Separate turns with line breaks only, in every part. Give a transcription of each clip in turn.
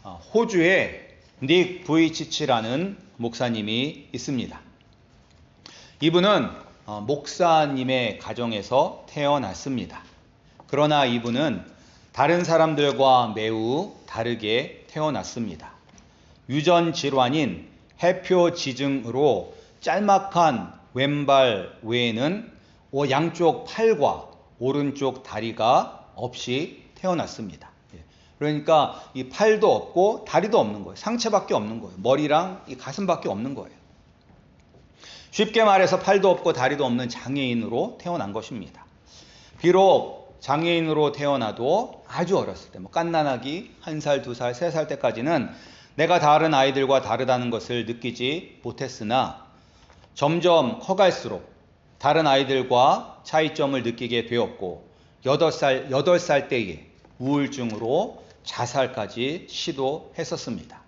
호주에 닉 부이치치라는 목사님이 있습니다. 이분은 목사님의 가정에서 태어났습니다. 그러나 이분은 다른 사람들과 매우 다르게 태어났습니다. 유전 질환인 해표지증으로 짤막한 왼발 외에는 양쪽 팔과 오른쪽 다리가 없이 태어났습니다. 그러니까 이 팔도 없고 다리도 없는 거예요. 상체밖에 없는 거예요. 머리랑 이 가슴밖에 없는 거예요. 쉽게 말해서 팔도 없고 다리도 없는 장애인으로 태어난 것입니다. 비록 장애인으로 태어나도 아주 어렸을 때, 갓난아기 1살, 2살, 3살 때까지는 내가 다른 아이들과 다르다는 것을 느끼지 못했으나 점점 커갈수록 다른 아이들과 차이점을 느끼게 되었고 8살 때에 우울증으로 자살까지 시도했었습니다.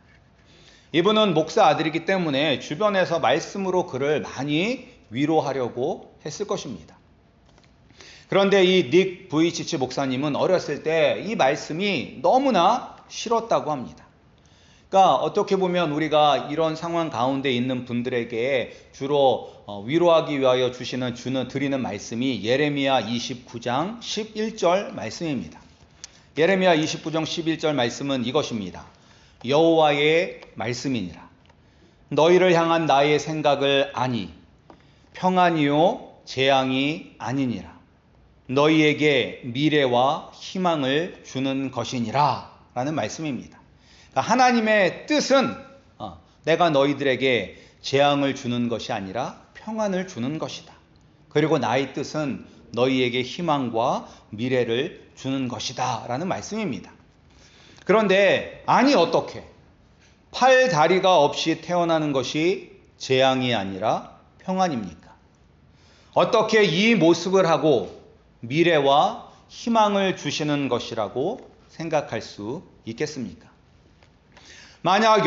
이분은 목사 아들이기 때문에 주변에서 말씀으로 그를 많이 위로하려고 했을 것입니다. 그런데 이 닉 부이치치 목사님은 어렸을 때 이 말씀이 너무나 싫었다고 합니다. 그러니까 어떻게 보면 우리가 이런 상황 가운데 있는 분들에게 주로 위로하기 위하여 드리는 말씀이 예레미야 29장 11절 말씀입니다. 예레미야 29장 11절 말씀은 이것입니다. 여호와의 말씀이니라. 너희를 향한 나의 생각을 아니 평안이요 재앙이 아니니라. 너희에게 미래와 희망을 주는 것이니라 라는 말씀입니다. 그러니까 하나님의 뜻은 내가 너희들에게 재앙을 주는 것이 아니라 평안을 주는 것이다. 그리고 나의 뜻은 너희에게 희망과 미래를 주는 것이다 라는 말씀입니다. 그런데 아니 어떻게 팔 다리가 없이 태어나는 것이 재앙이 아니라 평안입니까? 어떻게 이 모습을 하고 미래와 희망을 주시는 것이라고 생각할 수 있겠습니까? 만약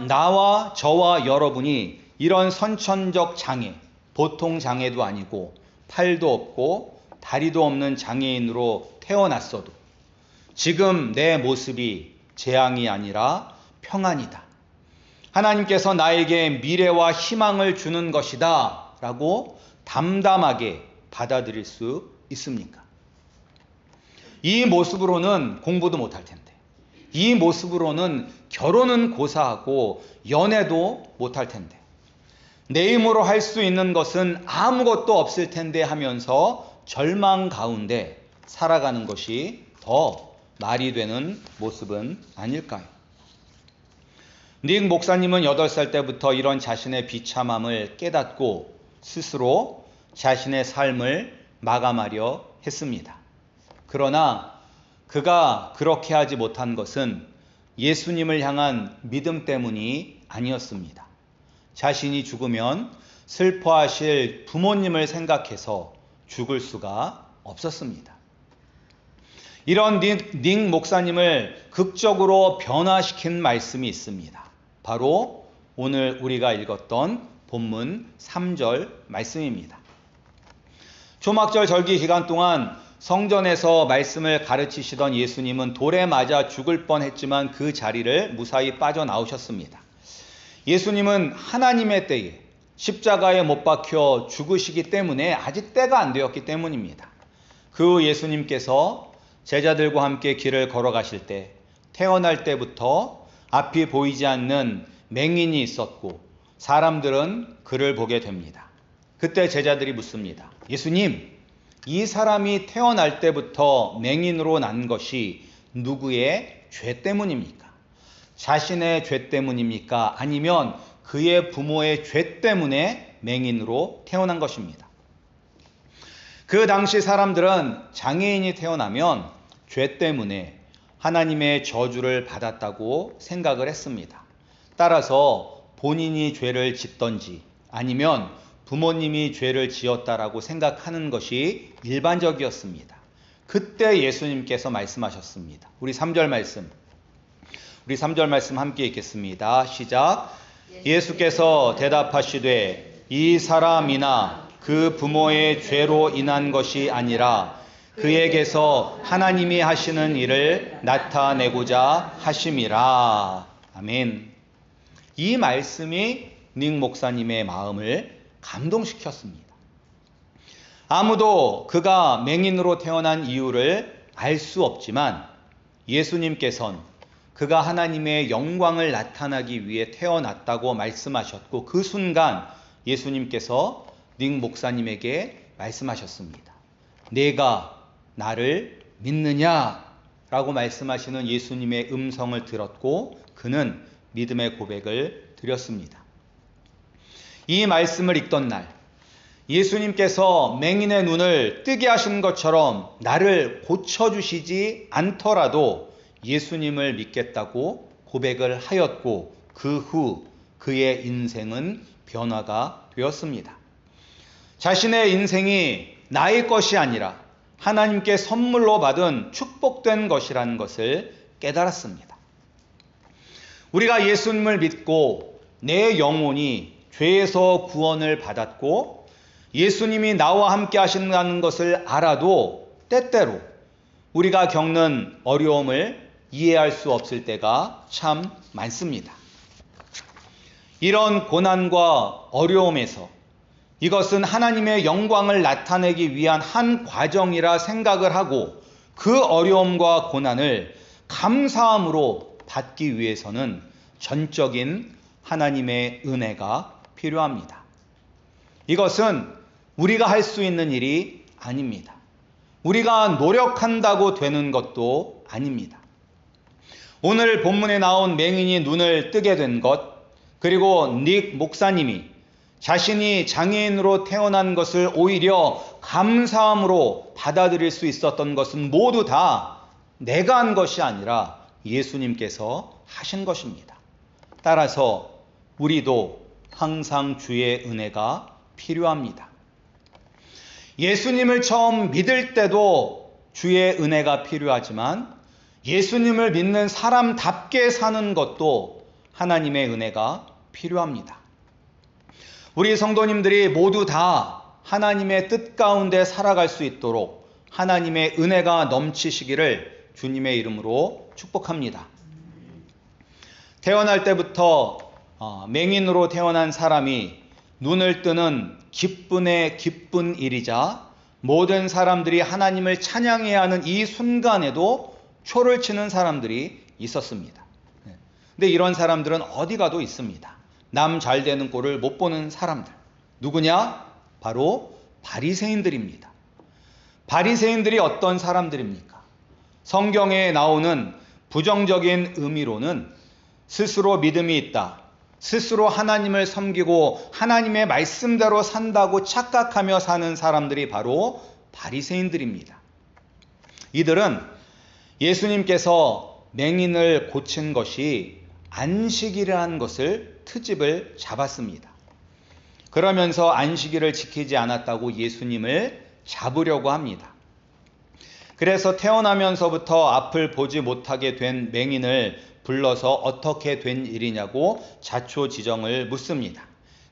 나와 저와 여러분이 이런 선천적 장애, 보통 장애도 아니고 팔도 없고 다리도 없는 장애인으로 태어났어도 지금 내 모습이 재앙이 아니라 평안이다. 하나님께서 나에게 미래와 희망을 주는 것이다 라고 담담하게 받아들일 수 있습니까? 이 모습으로는 공부도 못할 텐데, 이 모습으로는 결혼은 고사하고 연애도 못할 텐데, 내 힘으로 할 수 있는 것은 아무것도 없을 텐데 하면서 절망 가운데 살아가는 것이 더 말이 되는 모습은 아닐까요? 닉 목사님은 8살 때부터 이런 자신의 비참함을 깨닫고 스스로 자신의 삶을 마감하려 했습니다. 그러나 그가 그렇게 하지 못한 것은 예수님을 향한 믿음 때문이 아니었습니다. 자신이 죽으면 슬퍼하실 부모님을 생각해서 죽을 수가 없었습니다. 이런 닉 목사님을 극적으로 변화시킨 말씀이 있습니다. 바로 오늘 우리가 읽었던 본문 3절 말씀입니다. 초막절 절기 기간 동안 성전에서 말씀을 가르치시던 예수님은 돌에 맞아 죽을 뻔했지만 그 자리를 무사히 빠져나오셨습니다. 예수님은 하나님의 때에 십자가에 못 박혀 죽으시기 때문에 아직 때가 안 되었기 때문입니다. 그 예수님께서 제자들과 함께 길을 걸어가실 때 태어날 때부터 앞이 보이지 않는 맹인이 있었고 사람들은 그를 보게 됩니다. 그때 제자들이 묻습니다. 예수님, 이 사람이 태어날 때부터 맹인으로 난 것이 누구의 죄 때문입니까? 자신의 죄 때문입니까? 아니면 그의 부모의 죄 때문에 맹인으로 태어난 것입니다. 그 당시 사람들은 장애인이 태어나면 죄 때문에 하나님의 저주를 받았다고 생각을 했습니다. 따라서 본인이 죄를 짓던지 아니면 부모님이 죄를 지었다라고 생각하는 것이 일반적이었습니다. 그때 예수님께서 말씀하셨습니다. 우리 3절 말씀 함께 읽겠습니다. 시작. 예수께서 대답하시되 이 사람이나 그 부모의 죄로 인한 것이 아니라 그에게서 하나님이 하시는 일을 나타내고자 하심이라. 아멘. 이 말씀이 닉 목사님의 마음을 감동시켰습니다. 아무도 그가 맹인으로 태어난 이유를 알 수 없지만 예수님께서는 그가 하나님의 영광을 나타나기 위해 태어났다고 말씀하셨고, 그 순간 예수님께서 닉 목사님에게 말씀하셨습니다. 내가 나를 믿느냐? 라고 말씀하시는 예수님의 음성을 들었고 그는 믿음의 고백을 드렸습니다. 이 말씀을 읽던 날 예수님께서 맹인의 눈을 뜨게 하신 것처럼 나를 고쳐주시지 않더라도 예수님을 믿겠다고 고백을 하였고, 그 후 그의 인생은 변화가 되었습니다. 자신의 인생이 나의 것이 아니라 하나님께 선물로 받은 축복된 것이라는 것을 깨달았습니다. 우리가 예수님을 믿고 내 영혼이 죄에서 구원을 받았고 예수님이 나와 함께 하신다는 것을 알아도 때때로 우리가 겪는 어려움을 이해할 수 없을 때가 참 많습니다. 이런 고난과 어려움에서 이것은 하나님의 영광을 나타내기 위한 한 과정이라 생각을 하고 그 어려움과 고난을 감사함으로 받기 위해서는 전적인 하나님의 은혜가 필요합니다. 이것은 우리가 할 수 있는 일이 아닙니다. 우리가 노력한다고 되는 것도 아닙니다. 오늘 본문에 나온 맹인이 눈을 뜨게 된 것, 그리고 닉 목사님이 자신이 장애인으로 태어난 것을 오히려 감사함으로 받아들일 수 있었던 것은 모두 다 내가 한 것이 아니라 예수님께서 하신 것입니다. 따라서 우리도 항상 주의 은혜가 필요합니다. 예수님을 처음 믿을 때도 주의 은혜가 필요하지만 예수님을 믿는 사람답게 사는 것도 하나님의 은혜가 필요합니다. 우리 성도님들이 모두 다 하나님의 뜻 가운데 살아갈 수 있도록 하나님의 은혜가 넘치시기를 주님의 이름으로 축복합니다. 태어날 때부터 맹인으로 태어난 사람이 눈을 뜨는 기쁨의 기쁜 일이자 모든 사람들이 하나님을 찬양해야 하는 이 순간에도 초를 치는 사람들이 있었습니다. 근데 이런 사람들은 어디 가도 있습니다. 남 잘 되는 꼴을 못 보는 사람들. 누구냐? 바로 바리새인들입니다. 바리새인들이 어떤 사람들입니까? 성경에 나오는 부정적인 의미로는 스스로 믿음이 있다, 스스로 하나님을 섬기고 하나님의 말씀대로 산다고 착각하며 사는 사람들이 바로 바리새인들입니다. 이들은 예수님께서 맹인을 고친 것이 안식일이라는 것을 트집을 잡았습니다. 그러면서 안식일을 지키지 않았다고 예수님을 잡으려고 합니다. 그래서 태어나면서부터 앞을 보지 못하게 된 맹인을 불러서 어떻게 된 일이냐고 자초지정을 묻습니다.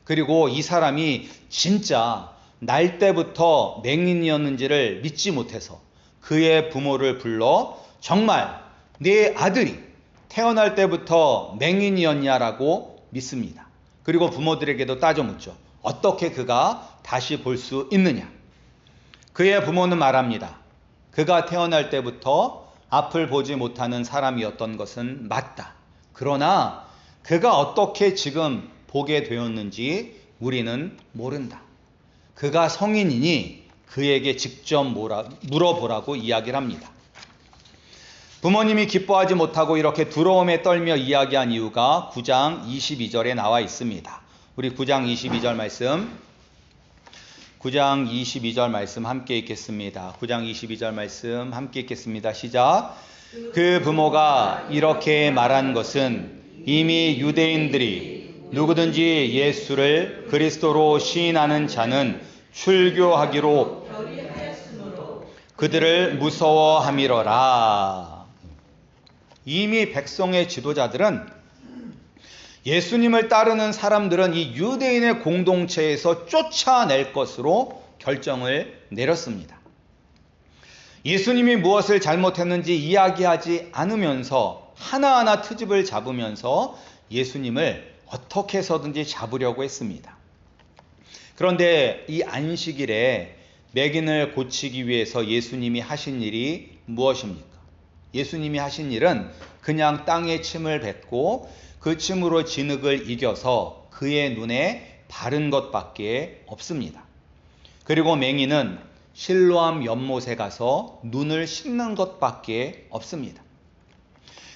그리고 이 사람이 진짜 날 때부터 맹인이었는지를 믿지 못해서 그의 부모를 불러 정말 네 아들이 태어날 때부터 맹인이었냐라고 믿습니다. 그리고 부모들에게도 따져 묻죠. 어떻게 그가 다시 볼 수 있느냐? 그의 부모는 말합니다. 그가 태어날 때부터 앞을 보지 못하는 사람이었던 것은 맞다. 그러나 그가 어떻게 지금 보게 되었는지 우리는 모른다. 그가 성인이니 그에게 직접 물어보라고 이야기를 합니다. 부모님이 기뻐하지 못하고 이렇게 두려움에 떨며 이야기한 이유가 9장 22절에 나와 있습니다. 우리 9장 22절 말씀, 9장 22절 말씀 함께 읽겠습니다. 9장 22절 말씀 함께 읽겠습니다. 시작. 그 부모가 이렇게 말한 것은 이미 유대인들이 누구든지 예수를 그리스도로 시인하는 자는 출교하기로 그들을 무서워함이러라. 이미 백성의 지도자들은 예수님을 따르는 사람들은 이 유대인의 공동체에서 쫓아낼 것으로 결정을 내렸습니다. 예수님이 무엇을 잘못했는지 이야기하지 않으면서 하나하나 트집을 잡으면서 예수님을 어떻게 해서든지 잡으려고 했습니다. 그런데 이 안식일에 맹인을 고치기 위해서 예수님이 하신 일이 무엇입니까? 예수님이 하신 일은 그냥 땅에 침을 뱉고 그 침으로 진흙을 이겨서 그의 눈에 바른 것밖에 없습니다. 그리고 맹인은 실로암 연못에 가서 눈을 씻는 것밖에 없습니다.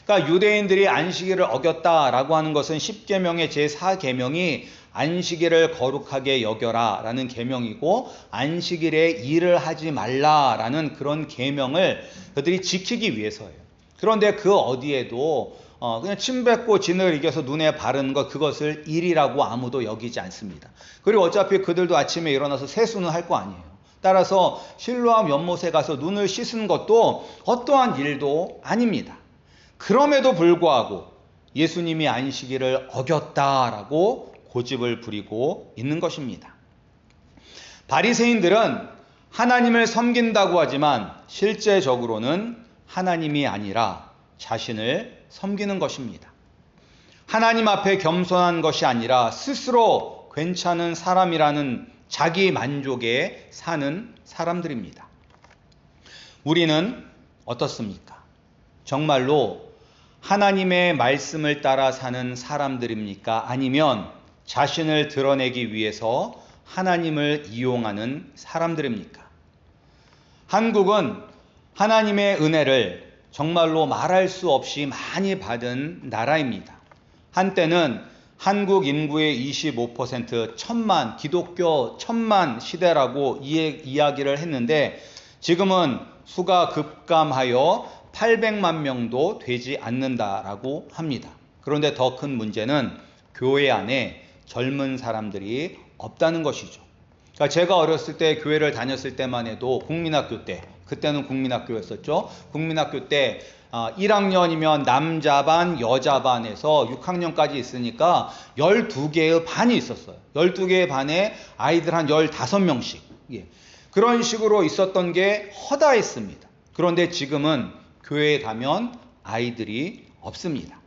그러니까 유대인들이 안식일을 어겼다라고 하는 것은 10계명의 제4계명이 안식일을 거룩하게 여겨라 라는 계명이고 안식일에 일을 하지 말라라는 그런 계명을 그들이 지키기 위해서예요. 그런데 그 어디에도 그냥 침 뱉고 진을 이겨서 눈에 바르는 것, 그것을 일이라고 아무도 여기지 않습니다. 그리고 어차피 그들도 아침에 일어나서 세수는 할 거 아니에요. 따라서 실로암 연못에 가서 눈을 씻은 것도 어떠한 일도 아닙니다. 그럼에도 불구하고 예수님이 안식일을 어겼다라고 고집을 부리고 있는 것입니다. 바리새인들은 하나님을 섬긴다고 하지만 실제적으로는 하나님이 아니라 자신을 섬기는 것입니다. 하나님 앞에 겸손한 것이 아니라 스스로 괜찮은 사람이라는 자기 만족에 사는 사람들입니다. 우리는 어떻습니까? 정말로 하나님의 말씀을 따라 사는 사람들입니까? 아니면 자신을 드러내기 위해서 하나님을 이용하는 사람들입니까? 한국은 하나님의 은혜를 정말로 말할 수 없이 많이 받은 나라입니다. 한때는 한국 인구의 25% 1000만, 기독교 1000만 시대라고 이야기를 했는데 지금은 수가 급감하여 800만 명도 되지 않는다라고 합니다. 그런데 더 큰 문제는 교회 안에 젊은 사람들이 없다는 것이죠. 그러니까 제가 어렸을 때 교회를 다녔을 때만 해도 국민학교 때, 그때는 국민학교였었죠. 국민학교 때 1학년이면 남자 반, 여자 반에서 6학년까지 있으니까 12개의 반이 있었어요. 12개의 반에 아이들 한 15명씩. 그런 식으로 있었던 게 허다했습니다. 그런데 지금은 교회에 가면 아이들이 없습니다.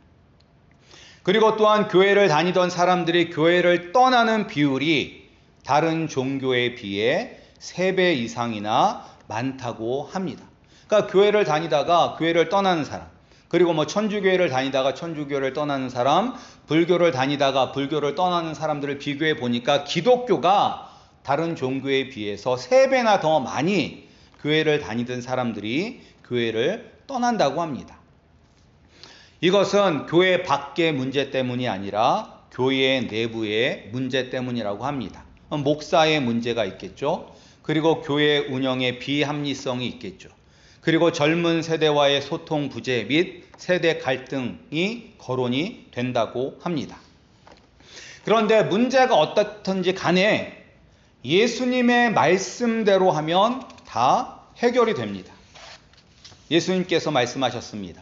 그리고 또한 교회를 다니던 사람들이 교회를 떠나는 비율이 다른 종교에 비해 3배 이상이나 많다고 합니다. 그러니까 교회를 다니다가 교회를 떠나는 사람, 그리고 천주교회를 다니다가 천주교를 떠나는 사람, 불교를 다니다가 불교를 떠나는 사람들을 비교해 보니까 기독교가 다른 종교에 비해서 3배나 더 많이 교회를 다니던 사람들이 교회를 떠난다고 합니다. 이것은 교회 밖의 문제 때문이 아니라 교회 내부의 문제 때문이라고 합니다. 목사의 문제가 있겠죠. 그리고 교회 운영의 비합리성이 있겠죠. 그리고 젊은 세대와의 소통 부재 및 세대 갈등이 거론이 된다고 합니다. 그런데 문제가 어떻든지 간에 예수님의 말씀대로 하면 다 해결이 됩니다. 예수님께서 말씀하셨습니다.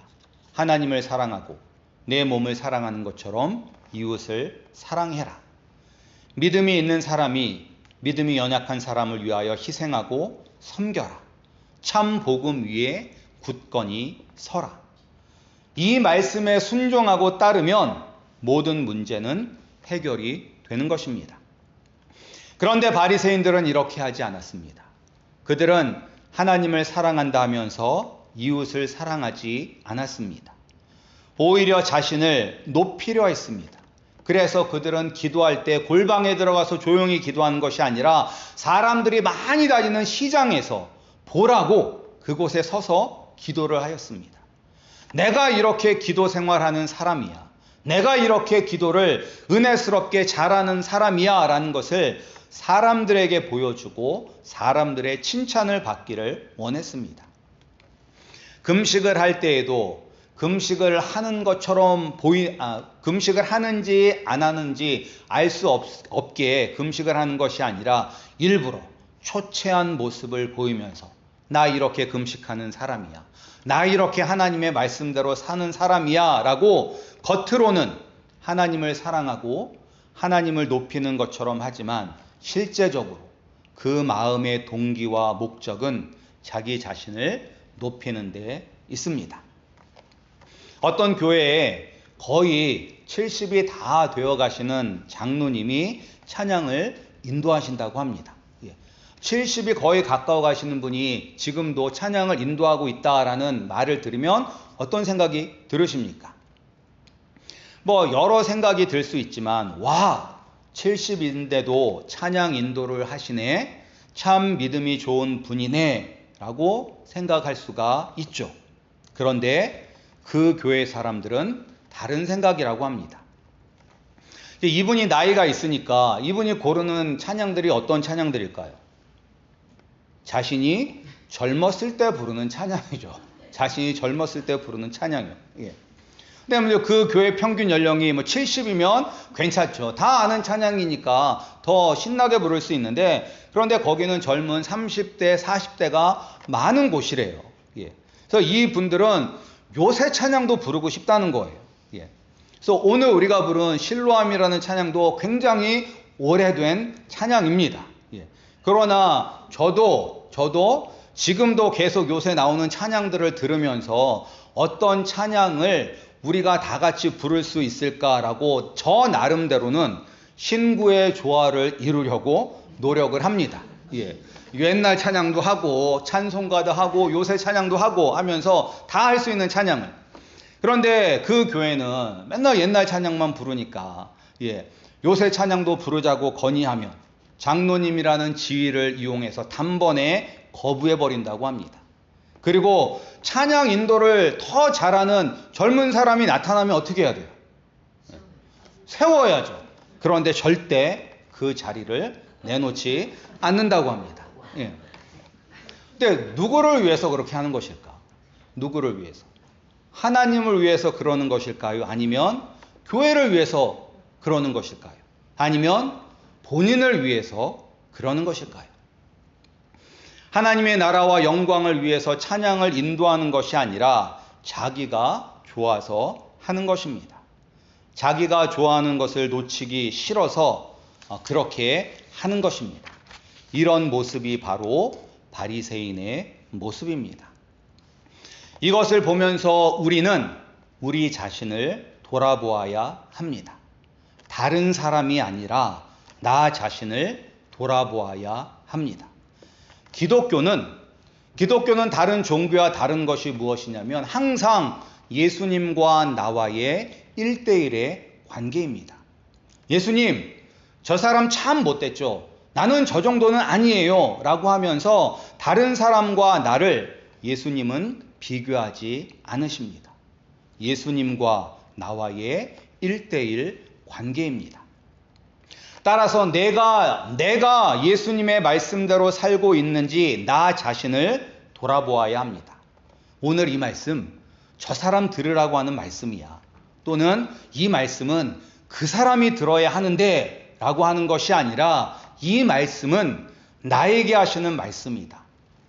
하나님을 사랑하고 내 몸을 사랑하는 것처럼 이웃을 사랑해라. 믿음이 있는 사람이 믿음이 연약한 사람을 위하여 희생하고 섬겨라. 참 복음 위에 굳건히 서라. 이 말씀에 순종하고 따르면 모든 문제는 해결이 되는 것입니다. 그런데 바리새인들은 이렇게 하지 않았습니다. 그들은 하나님을 사랑한다 하면서 이웃을 사랑하지 않았습니다. 오히려 자신을 높이려 했습니다. 그래서 그들은 기도할 때 골방에 들어가서 조용히 기도하는 것이 아니라 사람들이 많이 다니는 시장에서 보라고 그곳에 서서 기도를 하였습니다. 내가 이렇게 기도 생활하는 사람이야. 내가 이렇게 기도를 은혜스럽게 잘하는 사람이야 라는 것을 사람들에게 보여주고 사람들의 칭찬을 받기를 원했습니다. 금식을 할 때에도 금식을 하는 것처럼 금식을 하는지 안 하는지 알 수 없게 금식을 하는 것이 아니라 일부러 초췌한 모습을 보이면서 나 이렇게 금식하는 사람이야. 나 이렇게 하나님의 말씀대로 사는 사람이야 라고 겉으로는 하나님을 사랑하고 하나님을 높이는 것처럼 하지만 실제적으로 그 마음의 동기와 목적은 자기 자신을 높이는 데 있습니다. 어떤 교회에 거의 70이 다 되어 가시는 장로님이 찬양을 인도하신다고 합니다. 70이 거의 가까워 가시는 분이 지금도 찬양을 인도하고 있다라는 말을 들으면 어떤 생각이 들으십니까? 뭐 여러 생각이 들 수 있지만, 와, 70인데도 찬양 인도를 하시네, 참 믿음이 좋은 분이네 라고 생각할 수가 있죠. 그런데 그 교회 사람들은 다른 생각이라고 합니다. 이분이 나이가 있으니까 이분이 고르는 찬양들이 어떤 찬양들일까요? 자신이 젊었을 때 부르는 찬양이죠. 자신이 젊었을 때 부르는 찬양이요. 근데 그 교회 평균 연령이 70이면 괜찮죠. 다 아는 찬양이니까 더 신나게 부를 수 있는데, 그런데 거기는 젊은 30대, 40대가 많은 곳이래요. 그래서 이 분들은 요새 찬양도 부르고 싶다는 거예요. 그래서 오늘 우리가 부른 실로암이라는 찬양도 굉장히 오래된 찬양입니다. 그러나 저도 지금도 계속 요새 나오는 찬양들을 들으면서 어떤 찬양을 우리가 다 같이 부를 수 있을까라고 저 나름대로는 신구의 조화를 이루려고 노력을 합니다. 옛날 찬양도 하고 찬송가도 하고 요새 찬양도 하고 하면서 다 할 수 있는 찬양을. 그런데 그 교회는 맨날 옛날 찬양만 부르니까 요새 찬양도 부르자고 건의하면 장로님이라는 지위를 이용해서 단번에 거부해버린다고 합니다. 그리고 찬양 인도를 더 잘하는 젊은 사람이 나타나면 어떻게 해야 돼요? 세워야죠. 그런데 절대 그 자리를 내놓지 않는다고 합니다. 근데 누구를 위해서 그렇게 하는 것일까? 누구를 위해서? 하나님을 위해서 그러는 것일까요? 아니면 교회를 위해서 그러는 것일까요? 아니면 본인을 위해서 그러는 것일까요? 하나님의 나라와 영광을 위해서 찬양을 인도하는 것이 아니라 자기가 좋아서 하는 것입니다. 자기가 좋아하는 것을 놓치기 싫어서 그렇게 하는 것입니다. 이런 모습이 바로 바리새인의 모습입니다. 이것을 보면서 우리는 우리 자신을 돌아보아야 합니다. 다른 사람이 아니라 나 자신을 돌아보아야 합니다. 기독교는 다른 종교와 다른 것이 무엇이냐면 항상 예수님과 나와의 1대1의 관계입니다. 예수님, 저 사람 참 못됐죠. 나는 저 정도는 아니에요 라고 하면서 다른 사람과 나를 예수님은 비교하지 않으십니다. 예수님과 나와의 1대1 관계입니다. 따라서 내가 예수님의 말씀대로 살고 있는지 나 자신을 돌아보아야 합니다. 오늘 이 말씀 저 사람 들으라고 하는 말씀이야. 또는 이 말씀은 그 사람이 들어야 하는데 라고 하는 것이 아니라 이 말씀은 나에게 하시는 말씀이다.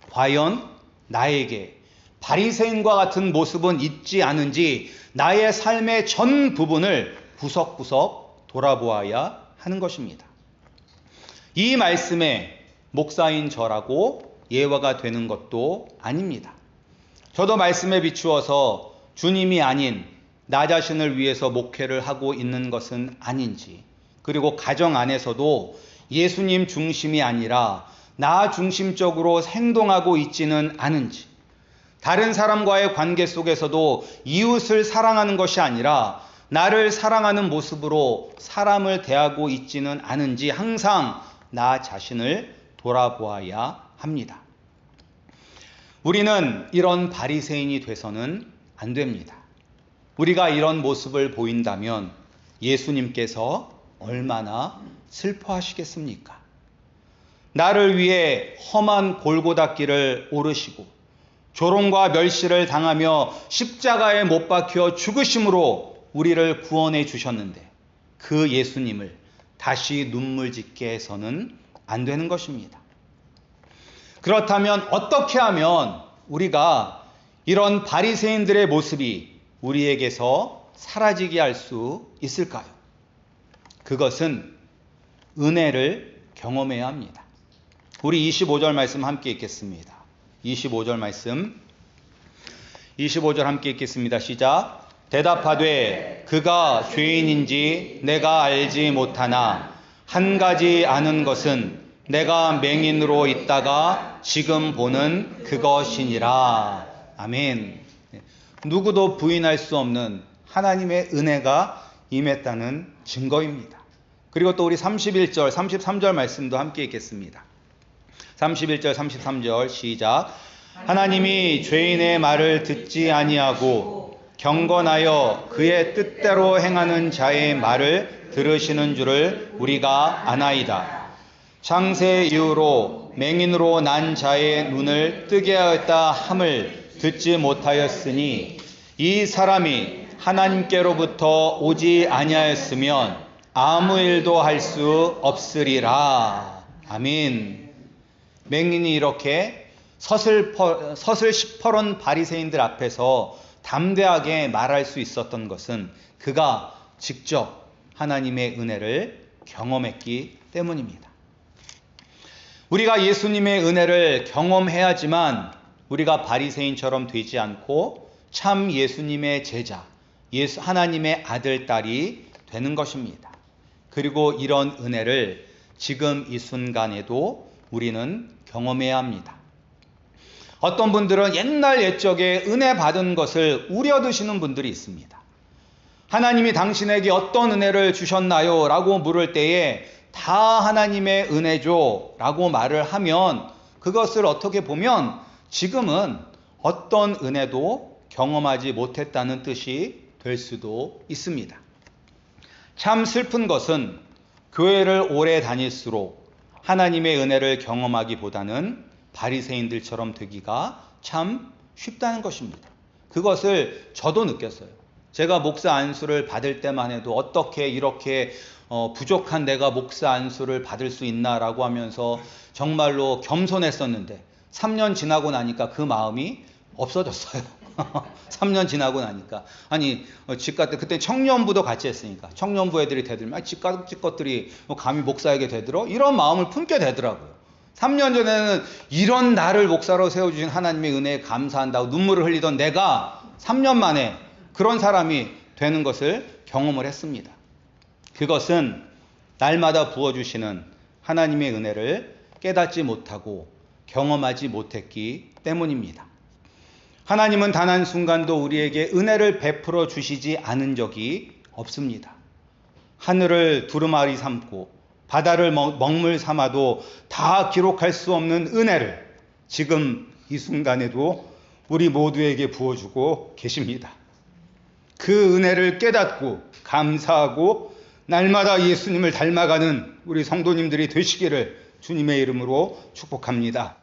과연 나에게 바리새인과 같은 모습은 있지 않은지 나의 삶의 전 부분을 구석구석 돌아보아야 하는 것입니다. 이 말씀에 목사인 저라고 예화가 되는 것도 아닙니다. 저도 말씀에 비추어서 주님이 아닌 나 자신을 위해서 목회를 하고 있는 것은 아닌지, 그리고 가정 안에서도 예수님 중심이 아니라 나 중심적으로 행동하고 있지는 않은지, 다른 사람과의 관계 속에서도 이웃을 사랑하는 것이 아니라 나를 사랑하는 모습으로 사람을 대하고 있지는 않은지 항상 나 자신을 돌아보아야 합니다. 우리는 이런 바리새인이 돼서는 안 됩니다. 우리가 이런 모습을 보인다면 예수님께서 얼마나 슬퍼하시겠습니까? 나를 위해 험한 골고다 길을 오르시고 조롱과 멸시를 당하며 십자가에 못 박혀 죽으심으로 우리를 구원해 주셨는데 그 예수님을 다시 눈물 짓게 해서는 안 되는 것입니다. 그렇다면 어떻게 하면 우리가 이런 바리새인들의 모습이 우리에게서 사라지게 할 수 있을까요? 그것은 은혜를 경험해야 합니다. 우리 25절 말씀 함께 읽겠습니다. 25절 말씀. 25절 함께 읽겠습니다. 시작. 대답하되 그가 죄인인지 내가 알지 못하나 한 가지 아는 것은 내가 맹인으로 있다가 지금 보는 그것이니라. 아멘. 누구도 부인할 수 없는 하나님의 은혜가 임했다는 증거입니다. 그리고 또 우리 31절, 33절 말씀도 함께 읽겠습니다. 31절, 33절 시작. 하나님이 죄인의 말을 듣지 아니하고 경건하여 그의 뜻대로 행하는 자의 말을 들으시는 줄을 우리가 아나이다. 창세 이후로 맹인으로 난 자의 눈을 뜨게 하였다 함을 듣지 못하였으니 이 사람이 하나님께로부터 오지 아니하였으면 아무 일도 할 수 없으리라. 아멘. 맹인이 이렇게 서슬 시퍼런 바리새인들 앞에서 담대하게 말할 수 있었던 것은 그가 직접 하나님의 은혜를 경험했기 때문입니다. 우리가 예수님의 은혜를 경험해야지만 우리가 바리새인처럼 되지 않고 참 예수님의 제자, 하나님의 아들, 딸이 되는 것입니다. 그리고 이런 은혜를 지금 이 순간에도 우리는 경험해야 합니다. 어떤 분들은 옛날 옛적에 은혜 받은 것을 우려드시는 분들이 있습니다. 하나님이 당신에게 어떤 은혜를 주셨나요? 라고 물을 때에 다 하나님의 은혜죠 라고 말을 하면 그것을 어떻게 보면 지금은 어떤 은혜도 경험하지 못했다는 뜻이 될 수도 있습니다. 참 슬픈 것은 교회를 오래 다닐수록 하나님의 은혜를 경험하기보다는 바리새인들처럼 되기가 참 쉽다는 것입니다. 그것을 저도 느꼈어요. 제가 목사 안수를 받을 때만 해도 어떻게 이렇게 부족한 내가 목사 안수를 받을 수 있나라고 하면서 정말로 겸손했었는데 3년 지나고 나니까 그 마음이 없어졌어요. 3년 지나고 나니까. 아니 집가 때 그때 청년부도 같이 했으니까 청년부 애들이 대들면 집값 것들이 감히 목사에게 되들어? 이런 마음을 품게 되더라고요. 3년 전에는 이런 나를 목사로 세워주신 하나님의 은혜에 감사한다고 눈물을 흘리던 내가 3년 만에 그런 사람이 되는 것을 경험을 했습니다. 그것은 날마다 부어주시는 하나님의 은혜를 깨닫지 못하고 경험하지 못했기 때문입니다. 하나님은 단 한순간도 우리에게 은혜를 베풀어 주시지 않은 적이 없습니다. 하늘을 두루마리 삼고 바다를 먹물 삼아도 다 기록할 수 없는 은혜를 지금 이 순간에도 우리 모두에게 부어주고 계십니다. 그 은혜를 깨닫고 감사하고 날마다 예수님을 닮아가는 우리 성도님들이 되시기를 주님의 이름으로 축복합니다.